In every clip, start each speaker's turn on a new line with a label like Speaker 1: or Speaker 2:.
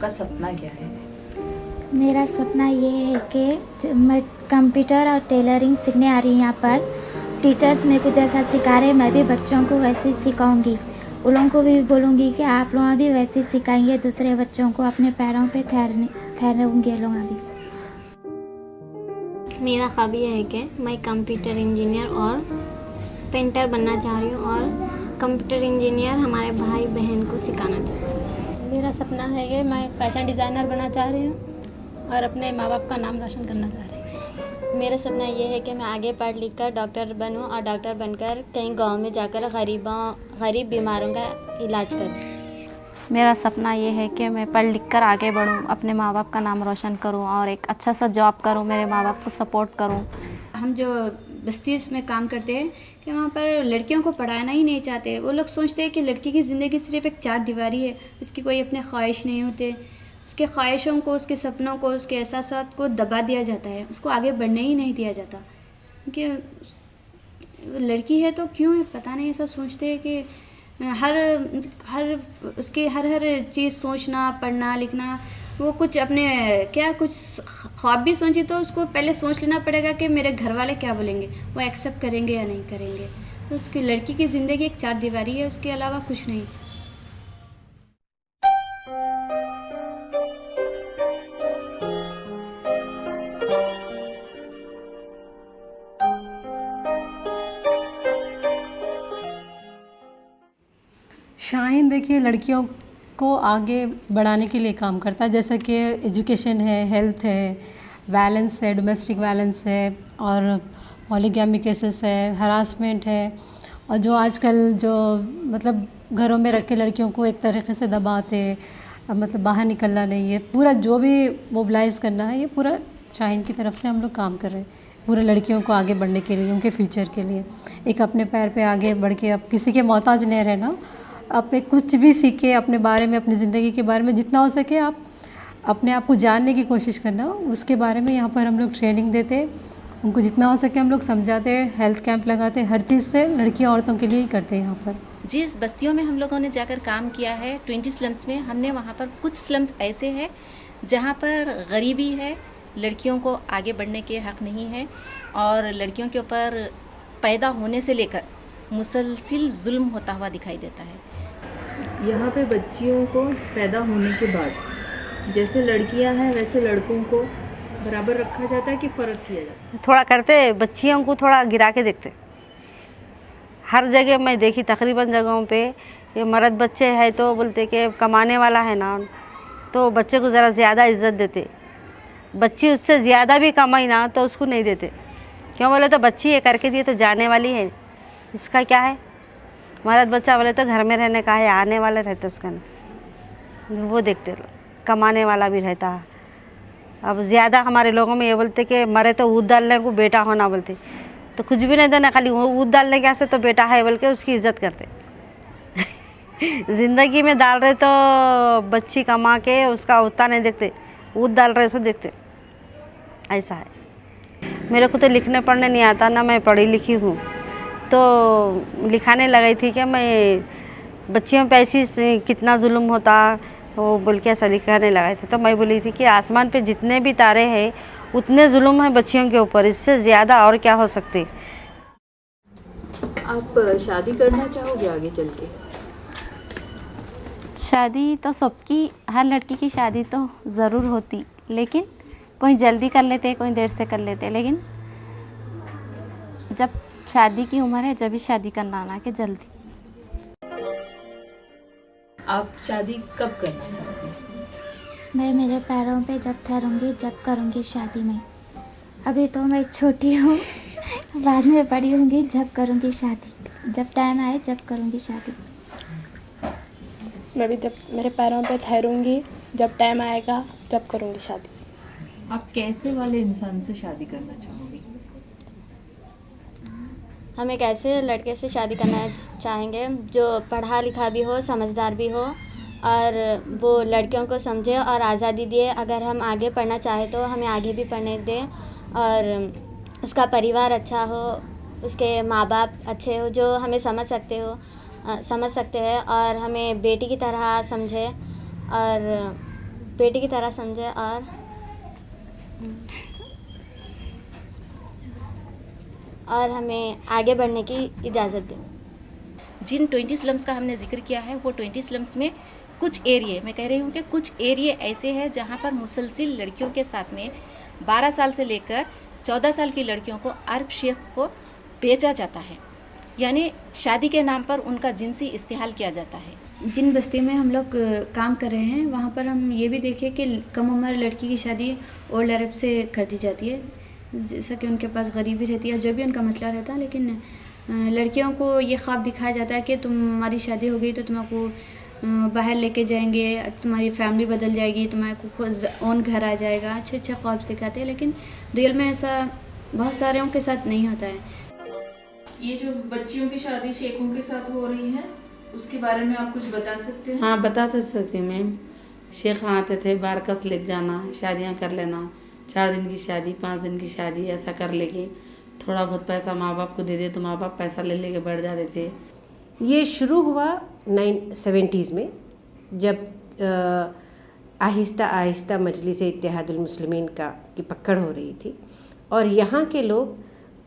Speaker 1: आपका सपना क्या है?
Speaker 2: मेरा सपना ये है कि मैं कंप्यूटर और टेलरिंग सीखने आ रही हूँ यहाँ पर। टीचर्स मेरे को जैसा सिखा रहे मैं भी बच्चों को वैसे ही सिखाऊंगी। उन लोगों को भी बोलूँगी कि आप लोग भी वैसे ही सिखाएंगे दूसरे बच्चों को, अपने पैरों पे ठहरेंगे लोग भी।
Speaker 3: मेरा ख्वाब ये है कि मैं कंप्यूटर इंजीनियर और पेंटर बनना चाह रही हूँ और कंप्यूटर इंजीनियर हमारे भाई बहन को सिखाना चाहती हूँ।
Speaker 4: मेरा सपना है कि मैं फैशन डिज़ाइनर बनना चाह रही हूँ और अपने माँ बाप का नाम रोशन करना चाह रही हूँ।
Speaker 3: मेरा सपना ये है कि मैं आगे पढ़ लिख कर डॉक्टर बनूँ और डॉक्टर बनकर कहीं गांव में जाकर गरीब बीमारों का इलाज करूँ।
Speaker 5: मेरा सपना ये है कि मैं पढ़ लिख कर आगे बढ़ूँ, अपने माँ बाप का नाम रोशन करूँ और एक अच्छा सा जॉब करूँ, मेरे माँ बाप को सपोर्ट करूँ।
Speaker 6: हम जो बस्ती में काम करते हैं कि वहाँ पर लड़कियों को पढ़ाना ही नहीं चाहते। वो लोग सोचते हैं कि लड़की की ज़िंदगी सिर्फ एक चार दीवारी है, उसकी कोई अपने ख्वाहिश नहीं होते। उसके ख्वाहिशों को, उसके सपनों को, उसके एहसासात को दबा दिया जाता है, उसको आगे बढ़ने ही नहीं दिया जाता। क्योंकि लड़की है तो क्यों है पता नहीं, ऐसा सोचते हैं कि हर उसके हर चीज़ सोचना, पढ़ना लिखना, वो कुछ अपने कुछ ख्वाब भी सोची तो उसको पहले सोच लेना पड़ेगा कि मेरे घर वाले क्या बोलेंगे, वो एक्सेप्ट करेंगे या नहीं करेंगे। तो उसकी लड़की की ज़िंदगी एक चार दीवारी है, उसके अलावा कुछ नहीं।
Speaker 7: शाहीन देखिए लड़कियों को आगे बढ़ाने के लिए काम करता है, जैसे कि एजुकेशन है, हेल्थ है, वायलेंस है, डोमेस्टिक वायलेंस है और पॉलीगैमी केसेस है, हरासमेंट है और जो आजकल जो मतलब घरों में रख के लड़कियों को एक तरीके से दबाते, मतलब बाहर निकलना नहीं है, पूरा जो भी मोबिलाइज़ करना है ये पूरा शाहीन की तरफ से हम लोग काम कर रहे हैं। पूरे लड़कियों को आगे बढ़ने के लिए, उनके फ्यूचर के लिए, एक अपने पैर पे आगे बढ़ के अब किसी के मोहताज नहीं रहना, आप एक कुछ भी सीखे अपने बारे में, अपनी ज़िंदगी के बारे में, जितना हो सके आप अपने आप को जानने की कोशिश करना, उसके बारे में यहाँ पर हम लोग ट्रेनिंग देते, उनको जितना हो सके हम लोग समझाते, हेल्थ कैंप लगाते, हर चीज़ से लड़कियों औरतों के लिए ही करते हैं यहाँ पर।
Speaker 8: जिस बस्तियों में हम लोगों ने जाकर काम किया है 20 स्लम्स में, हमने वहाँ पर कुछ स्लम्स ऐसे हैं जहाँ पर गरीबी है, लड़कियों को आगे बढ़ने के हक़ नहीं है और लड़कियों के ऊपर पैदा होने से लेकर मुसलसिल जुल्म होता हुआ दिखाई देता है।
Speaker 1: यहाँ पे बच्चियों को पैदा होने के बाद जैसे लड़कियाँ हैं वैसे लड़कों को बराबर रखा जाता है कि फ़र्क किया जाता है?
Speaker 9: थोड़ा करते, बच्चियों को थोड़ा गिरा के देखते। हर जगह मैं देखी तकरीबन जगहों पे ये मर्द बच्चे हैं तो बोलते कि कमाने वाला है ना, तो बच्चे को ज़रा ज़्यादा इज्जत देते। बच्ची उससे ज़्यादा भी कमाई ना तो उसको नहीं देते। क्यों बोले तो बच्ची ये करके दिए तो जाने वाली है, इसका क्या है। मर्द बच्चा बोले तो घर में रहने का है, आने वाला रहता उसका नहीं, वो देखते। कमाने वाला भी रहता है। अब ज़्यादा हमारे लोगों में ये बोलते कि मरे तो ऊद डालने को बेटा होना बोलते, तो कुछ भी नहीं देना, खाली वो ऊद डालने के से तो बेटा है बोल के उसकी इज्जत करते। ज़िंदगी में डाल रहे तो बच्ची कमा के उसका उतना नहीं देखते, ऊद डाल रहे सो देखते। ऐसा है। मेरे को तो लिखने पढ़ने नहीं आता ना, मैं पढ़ी लिखी हूँ, तो लिखाने लगाई थी कि मैं बच्चियों पे ऐसी कितना जुल्म होता वो बोल के ऐसा लिखाने लगाए थे। तो मैं बोली थी कि आसमान पे जितने भी तारे हैं उतने जुल्म हैं बच्चियों के ऊपर, इससे ज़्यादा और क्या हो सकते।
Speaker 1: आप शादी करना चाहोगे आगे चल के?
Speaker 5: शादी तो सबकी, हर लड़की की शादी तो ज़रूर होती, लेकिन कोई जल्दी कर लेते, कोई देर से कर लेते, लेकिन जब शादी की उम्र है जब भी शादी करना ना कि जल्दी।
Speaker 1: आप शादी कब करना चाहोगे?
Speaker 2: मैं मेरे पैरों पे जब ठहरूंगी जब करूँगी शादी में। अभी तो मैं छोटी हूँ, बाद में बड़ी होंगी जब करूँगी शादी, जब टाइम आए जब करूँगी शादी।
Speaker 4: मैं भी जब मेरे पैरों पे ठहरूंगी, जब टाइम आएगा जब करूँगी शादी।
Speaker 1: आप कैसे वाले इंसान से शादी करना चाहोगे?
Speaker 3: हम एक ऐसे लड़के से शादी करना चाहेंगे जो पढ़ा लिखा भी हो, समझदार भी हो और वो लड़कियों को समझे और आज़ादी दिए। अगर हम आगे पढ़ना चाहे तो हमें आगे भी पढ़ने दें और उसका परिवार अच्छा हो, उसके माँ बाप अच्छे हो जो हमें समझ सकते हैं और हमें बेटी की तरह समझे और बेटी की तरह समझे और हमें आगे बढ़ने की इजाज़त दें।
Speaker 8: जिन 20 स्लम्स का हमने जिक्र किया है वो 20 स्लम्स में कुछ एरिए, मैं कह रही हूँ कि कुछ एरिए ऐसे हैं जहाँ पर मुसलसिल लड़कियों के साथ में 12 साल से लेकर 14 साल की लड़कियों को अरब शेख को बेचा जाता है, यानी शादी के नाम पर उनका जिनसी इस्तेमाल किया जाता है।
Speaker 6: जिन बस्ती में हम लोग काम कर रहे हैं वहाँ पर हम ये भी देखें कि कम उम्र लड़की की शादी ओल्ड अरब से कर दी जाती है, जैसा कि उनके पास गरीबी रहती है, जो भी उनका मसला रहता है। लेकिन लड़कियों को ये ख्वाब दिखाया जाता है कि तुम्हारी शादी हो गई तो तुमको बाहर लेके जाएंगे, तुम्हारी फैमिली बदल जाएगी, तुम्हारे खुद ओन घर आ जाएगा, अच्छे अच्छे ख्वाब दिखाते हैं। लेकिन रियल में ऐसा बहुत सारों के साथ नहीं होता है।
Speaker 1: ये जो बच्चियों की शादी शेखों के साथ हो रही है उसके बारे में आप कुछ बता सकते हैं?
Speaker 10: हाँ, बता तो सकती हूँ मैम। शेख आते थे, बारकस ले जाना, शादियाँ कर लेना, 4 दिन की शादी, 5 दिन की शादी, ऐसा कर लेके थोड़ा बहुत पैसा माँ बाप को दे दे तो माँ बाप पैसा ले लेके बैठ जाते थे।
Speaker 11: ये शुरू हुआ 1970s में, जब आहिस्ता आहिस्ता मजलिस इत्तेहादुल मुस्लिमीन की पकड़ हो रही थी और यहाँ के लोग,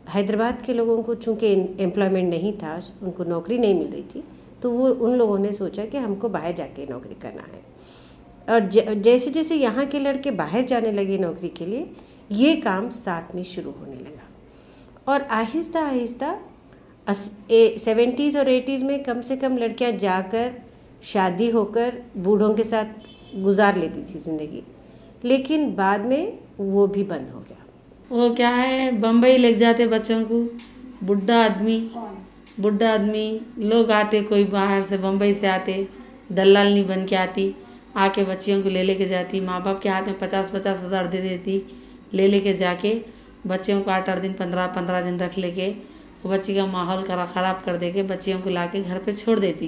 Speaker 11: हैदराबाद के लोगों को चूँकि एम्प्लॉयमेंट नहीं था, उनको नौकरी नहीं मिल रही थी, तो वो उन लोगों ने सोचा कि हमको बाहर जाके नौकरी करना है। और जैसे जैसे यहाँ के लड़के बाहर जाने लगे नौकरी के लिए, ये काम साथ में शुरू होने लगा और आहिस्ता आहिस्ता 70s और 80s में कम से कम लड़कियाँ जाकर शादी होकर बूढ़ों के साथ गुजार लेती थी ज़िंदगी, लेकिन बाद में वो भी बंद हो गया।
Speaker 10: वो क्या है, बम्बई ले जाते बच्चों को, बुढ़ा आदमी लोग आते, कोई बाहर से बम्बई से आते, दलालनी बन के आती, आके बच्चियों को ले लेके जाती, माँ बाप के हाथ में 50-50 हज़ार दे देती, ले लेके जाके बच्चियों को 8-8 दिन 15-15 दिन रख लेके वो बच्ची का माहौल ख़राब कर दे के बच्चियों को लाके घर पे छोड़ देती।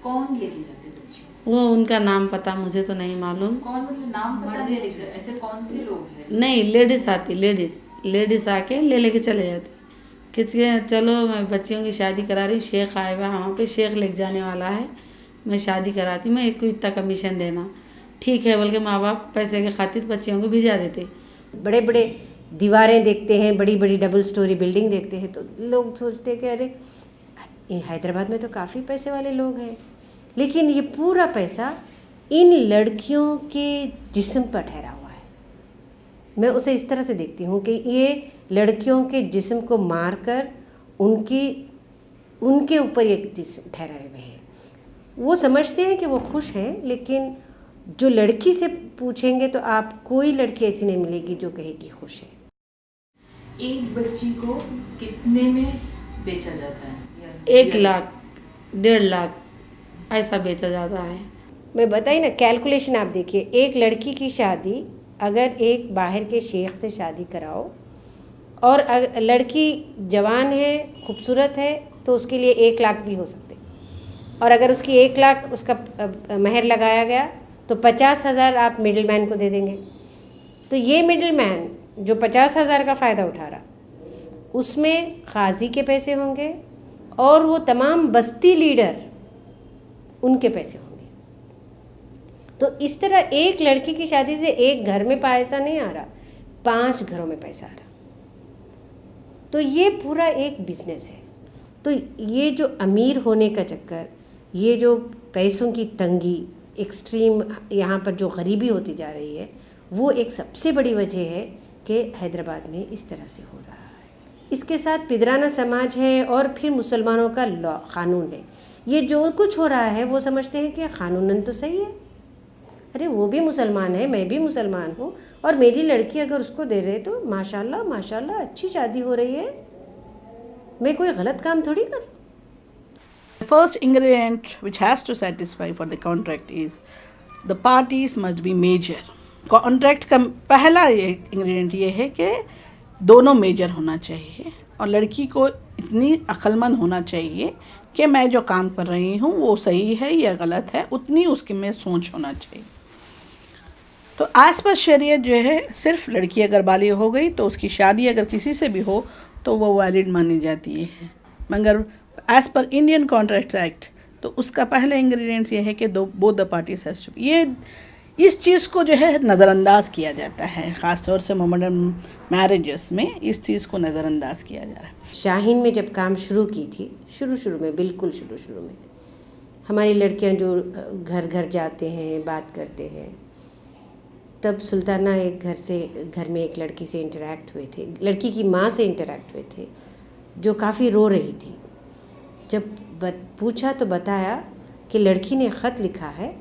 Speaker 1: कौन लेके जाते बच्चियों?
Speaker 10: वो उनका नाम पता मुझे तो नहीं मालूम।
Speaker 1: कौन, मतलब नाम पता नहीं? ऐसे कौन से लोग हैं?
Speaker 10: नहीं, लेडीज़ आती, लेडीज़ आके ले लेके चले जाते कि चलो मैं बच्चियों की शादी करा रही हूँ, शेख आए हुआ वहाँ पे, शेख लेके जाने वाला है, मैं शादी कराती, मैं एक को इतना कमीशन देना, ठीक है बोल के माँ बाप पैसे के खातिर बच्चियों को भिजा देते।
Speaker 11: बड़े बड़े दीवारें देखते हैं, बड़ी बड़ी डबल स्टोरी बिल्डिंग देखते हैं तो लोग सोचते हैं कि अरे हैदराबाद में तो काफ़ी पैसे वाले लोग हैं, लेकिन ये पूरा पैसा इन लड़कियों के जिस्म पर ठहरा हुआ है। मैं उसे इस तरह से देखती हूँ कि ये लड़कियों के जिस्म को मारकर उनके ऊपर एक जिस्म ठहराए हुए हैं। वो समझते हैं कि वो खुश हैं, लेकिन जो लड़की से पूछेंगे तो आप कोई लड़की ऐसी नहीं मिलेगी जो कहेगी खुश है।
Speaker 1: एक बच्ची को कितने में बेचा जाता है?
Speaker 10: 1 लाख 1.5 लाख ऐसा बेचा जाता है।
Speaker 11: मैं बताई ना, कैलकुलेशन आप देखिए, एक लड़की की शादी अगर एक बाहर के शेख से शादी कराओ और लड़की जवान है, खूबसूरत है, तो उसके लिए 1 लाख भी हो सकते, और अगर उसकी 1 लाख उसका महर लगाया गया तो 50,000 आप मिडिल मैन को दे देंगे। तो ये मिडिल मैन जो 50,000 का फ़ायदा उठा रहा, उसमें काजी के पैसे होंगे और वो तमाम बस्ती लीडर उनके पैसे होंगे। तो इस तरह एक लड़की की शादी से एक घर में पैसा नहीं आ रहा, 5 घरों में पैसा आ रहा। तो ये पूरा एक बिजनेस है। तो ये जो अमीर होने का चक्कर, ये जो पैसों की तंगी, एक्सट्रीम यहाँ पर जो गरीबी होती जा रही है, वो एक सबसे बड़ी वजह है कि हैदराबाद में इस तरह से हो रहा है। इसके साथ पिदराना समाज है और फिर मुसलमानों का लॉ क़ानून है। ये जो कुछ हो रहा है वो समझते हैं कि क़ानूनन तो सही है, अरे वो भी मुसलमान है, मैं भी मुसलमान हूँ, और मेरी लड़की अगर उसको दे रहे तो माशाल्लाह माशाल्लाह अच्छी शादी हो रही है, मैं कोई गलत काम थोड़ी कर।
Speaker 12: The first ingredient which has to satisfy for the contract is the parties must be major. Contract का पहला इंग्रेडिएंट ये है कि दोनों मेजर होना चाहिए और लड़की को इतनी अक्लमंद होना चाहिए कि मैं जो काम कर रही हूँ वो सही है या गलत है, उतनी उसकी में सोच होना चाहिए। तो एज़ पर शरीयत जो है, सिर्फ लड़की अगर बालिग हो गई तो उसकी शादी अगर किसी से भी हो तो वो वैलिड मानी जाती है, मगर as per Indian contract act तो उसका पहला इंग्रेडिएंट्स ये है कि both the parties has to. इस चीज़ को जो है नज़रअंदाज किया जाता है, ख़ास तौर से मोमेडन मैरिजेस में इस चीज़ को नज़रअंदाज किया जा रहा है।
Speaker 11: शाहीन में जब काम शुरू की थी, शुरू में, बिल्कुल शुरू में, हमारी लड़कियां जो घर घर जाते हैं, बात करते हैं, तब सुल्ताना एक घर में एक लड़की से इंटरेक्ट हुए थे, लड़की की माँ से इंटरेक्ट हुए थे, जो काफ़ी रो रही थी। जब पूछा तो बताया कि लड़की ने ख़त लिखा है,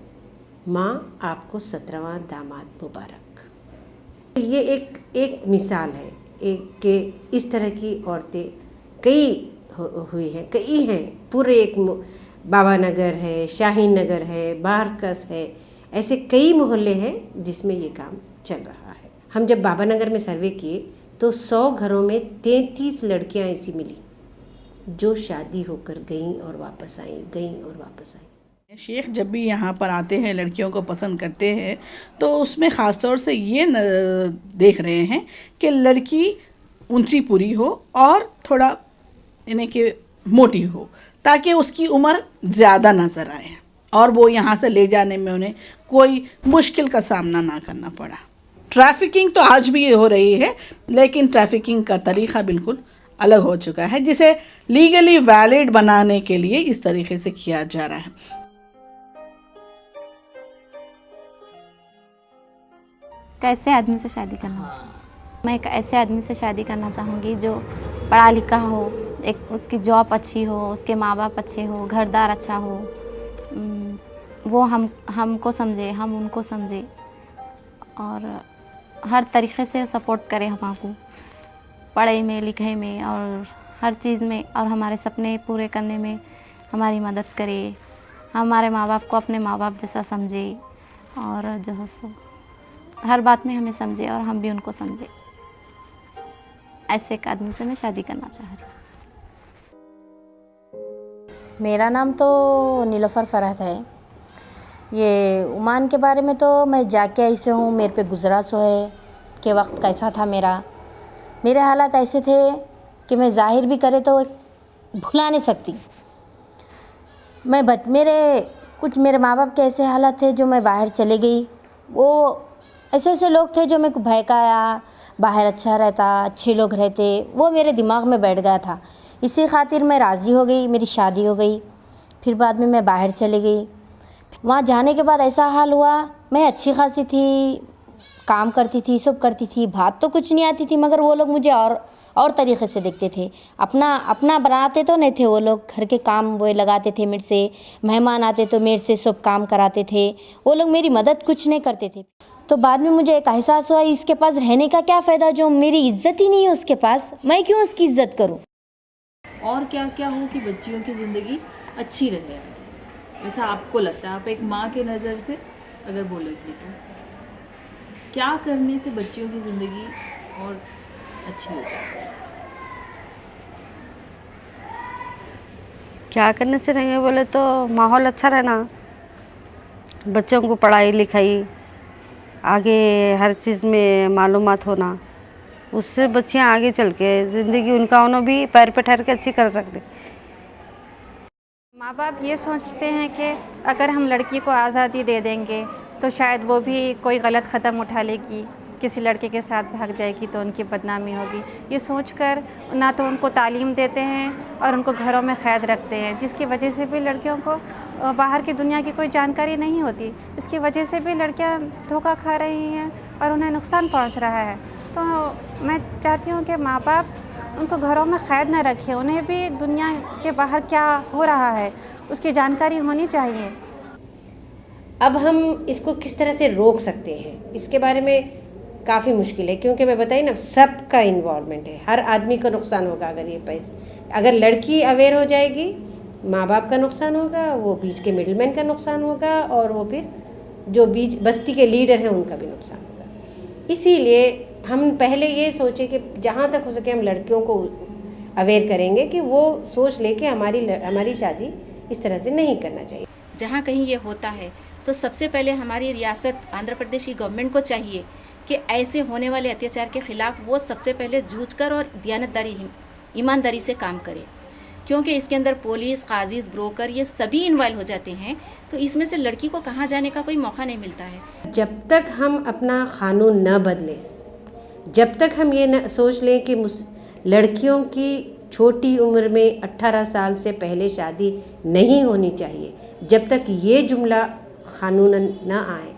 Speaker 11: माँ आपको 17वां दामाद मुबारक। ये एक मिसाल है कि इस तरह की औरतें कई हुई हैं, कई हैं। पूरे एक बाबा नगर है, शाहीन नगर है, बारकस है, ऐसे कई मोहल्ले हैं जिसमें ये काम चल रहा है। हम जब बाबा नगर में सर्वे किए तो 100 घरों में 33 लड़कियां ऐसी मिली जो शादी होकर गईं और वापस आईं।
Speaker 12: शेख जब भी यहाँ पर आते हैं, लड़कियों को पसंद करते हैं, तो उसमें ख़ास तौर से ये देख रहे हैं कि लड़की ऊंची पूरी हो और थोड़ा यानी कि मोटी हो, ताकि उसकी उम्र ज़्यादा नज़र आए और वो यहाँ से ले जाने में उन्हें कोई मुश्किल का सामना ना करना पड़ा। ट्रैफिकिंग तो आज भी हो रही है, लेकिन ट्रैफिकिंग का तरीक़ा बिल्कुल अलग हो चुका है, जिसे लीगली वैलिड बनाने के लिए इस तरीके से किया जा रहा है।
Speaker 5: कैसे आदमी से शादी करना? मैं एक ऐसे आदमी से शादी करना चाहूँगी जो पढ़ा लिखा हो, एक उसकी जॉब अच्छी हो, उसके माँ बाप अच्छे हो, घरदार अच्छा हो, वो हमको समझे, हम उनको समझे और हर तरीक़े से सपोर्ट करे हमको, पढ़ाई में, लिखाई में और हर चीज़ में, और हमारे सपने पूरे करने में हमारी मदद करे, हमारे माँ बाप को अपने माँ बाप जैसा समझे और जो हो सो हर बात में हमें समझे और हम भी उनको समझे। ऐसे एक आदमी से मैं शादी करना चाह रही हूँ।
Speaker 13: मेरा नाम तो नीलोफर फरहत है। ये ओमान के बारे में तो मैं जाके ऐसे हूँ, मेरे पे गुजरा सो है कि वक्त कैसा था मेरे हालात ऐसे थे कि मैं ज़ाहिर भी करे तो भुला नहीं सकती। मेरे माँ बाप के ऐसे हालात थे जो मैं बाहर चले गई, वो ऐसे लोग थे जो मेरे को बहकाया, बाहर अच्छा रहता, अच्छे लोग रहते, वो मेरे दिमाग में बैठ गया था। इसी खातिर मैं राज़ी हो गई, मेरी शादी हो गई। फिर बाद में मैं बाहर चली गई। वहाँ जाने के बाद ऐसा हाल हुआ, मैं अच्छी खासी थी, काम करती थी, सब करती थी, बात तो कुछ नहीं आती थी, मगर वो लोग मुझे और तरीक़े से देखते थे। अपना बनाते तो नहीं थे वो लोग, घर के काम वो लगाते थे मेरे से, मेहमान आते तो मेरे से सब काम कराते थे, वो लोग मेरी मदद कुछ नहीं करते थे। तो बाद में मुझे एक एहसास हुआ, इसके पास रहने का क्या फ़ायदा, जो मेरी इज़्ज़त ही नहीं है उसके पास, मैं क्यों उसकी इज़्ज़त करूं।
Speaker 1: और क्या क्या हो कि बच्चियों की ज़िंदगी अच्छी रहे, ऐसा आपको लगता है? आप एक माँ के नज़र से अगर बोलेंगे तो क्या करने से बच्चियों की ज़िंदगी और अच्छी हो जाए?
Speaker 9: क्या करने से रहेंगे बोले तो माहौल अच्छा रहना, बच्चों को पढ़ाई लिखाई, आगे हर चीज़ में मालूमात होना, उससे बच्चियाँ आगे चल के ज़िंदगी उनका उन्होंने भी पैर पे ठहर के अच्छी कर सकते।
Speaker 14: माँ बाप ये सोचते हैं कि अगर हम लड़की को आज़ादी दे देंगे तो शायद वो भी कोई गलत क़दम उठा लेगी, किसी लड़के के साथ भाग जाएगी तो उनकी बदनामी होगी। ये सोचकर ना तो उनको तालीम देते हैं और उनको घरों में क़ैद रखते हैं, जिसकी वजह से भी लड़कियों को बाहर की दुनिया की कोई जानकारी नहीं होती। इसकी वजह से भी लड़कियां धोखा खा रही हैं और उन्हें नुकसान पहुंच रहा है। तो मैं चाहती हूं कि माँ बाप उनको घरों में क़ैद न रखें, उन्हें भी दुनिया के बाहर क्या हो रहा है उसकी जानकारी होनी चाहिए।
Speaker 11: अब हम इसको किस तरह से रोक सकते हैं, इसके बारे में काफ़ी मुश्किल है, क्योंकि मैं बताई ना, सबका इन्वॉल्वमेंट है, हर आदमी को नुकसान होगा। अगर लड़की अवेयर हो जाएगी, माँ बाप का नुकसान होगा, वो बीच के मिडलमैन का नुकसान होगा, और वो फिर जो बीच बस्ती के लीडर हैं उनका भी नुकसान होगा। इसीलिए हम पहले ये सोचे कि जहाँ तक हो सके हम लड़कियों को अवेयर करेंगे कि वो सोच ले कि हमारी शादी इस तरह से नहीं करना चाहिए।
Speaker 8: जहाँ कहीं ये होता है तो सबसे पहले हमारी रियासत आंध्र प्रदेश की गवर्नमेंट को चाहिए कि ऐसे होने वाले अत्याचार के ख़िलाफ़ वो सबसे पहले जूझ कर और दियानतदारी ईमानदारी से काम करे, क्योंकि इसके अंदर पुलिस, काजीज़, ब्रोकर ये सभी इन्वॉल्व हो जाते हैं, तो इसमें से लड़की को कहाँ जाने का कोई मौका नहीं मिलता है।
Speaker 11: जब तक हम अपना कानून न बदलें, जब तक हम ये न सोच लें कि लड़कियों की छोटी उम्र में 18 साल से पहले शादी नहीं होनी चाहिए, जब तक ये जुमला कानूनन न आए,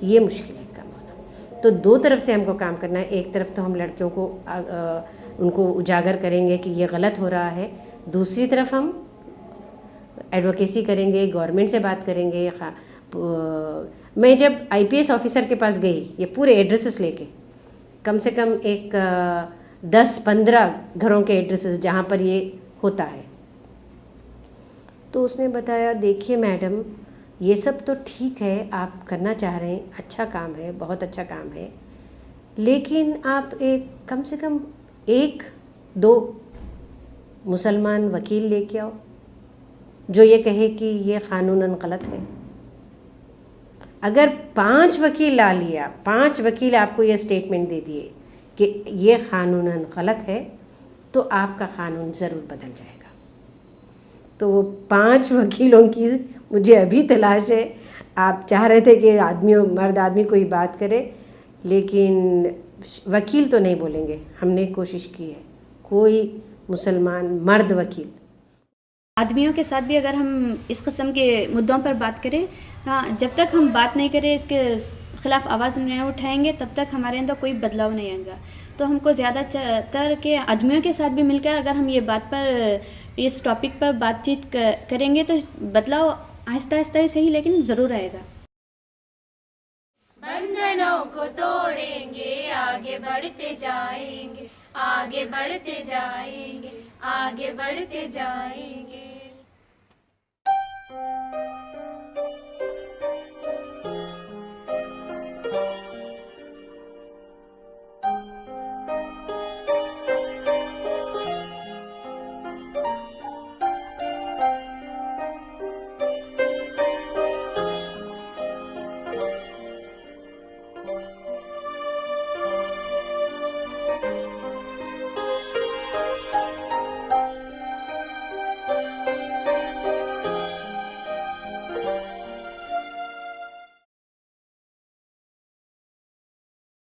Speaker 11: ये मुश्किल है कम होना। तो दो तरफ से हमको काम करना है। एक तरफ तो हम लड़कियों को उनको उजागर करेंगे कि ये गलत हो रहा है, दूसरी तरफ हम एडवोकेसी करेंगे, गवर्नमेंट से बात करेंगे। मैं जब IPS ऑफिसर के पास गई ये पूरे एड्रेसेस लेके, कम से कम एक 10-15 घरों के एड्रेसेस जहाँ पर ये होता है, तो उसने बताया देखिए मैडम, ये सब तो ठीक है, आप करना चाह रहे हैं, अच्छा काम है, बहुत अच्छा काम है, लेकिन आप एक कम से कम 1-2 मुसलमान वकील लेके आओ जो ये कहे कि ये कानूनन गलत है। अगर 5 वकील ला लिया, 5 वकील आपको ये स्टेटमेंट दे दिए कि ये कानूनन गलत है, तो आपका कानून ज़रूर बदल जाएगा। तो वो 5 वकीलों की मुझे अभी तलाश है। आप चाह रहे थे कि मर्द आदमी कोई बात करे, लेकिन वकील तो नहीं बोलेंगे। हमने कोशिश की है, कोई मुसलमान मर्द वकील।
Speaker 6: आदमियों के साथ भी अगर हम इस किस्म के मुद्दों पर बात करें, हाँ, जब तक हम बात नहीं करें, इसके ख़िलाफ़ आवाज़ नहीं उठाएंगे, तब तक हमारे अंदर कोई बदलाव नहीं आएगा। तो हमको ज़्यादातर के आदमियों के साथ भी मिलकर अगर हम ये बात पर, इस टॉपिक पर बातचीत करेंगे, तो बदलाव आहिस्ता आहिस्ता ही सही, लेकिन ज़रूर आएगा।
Speaker 15: बंधनों को तोड़ेंगे, आगे बढ़ते जाएंगे, आगे बढ़ते जाएंगे, आगे बढ़ते जाएंगे।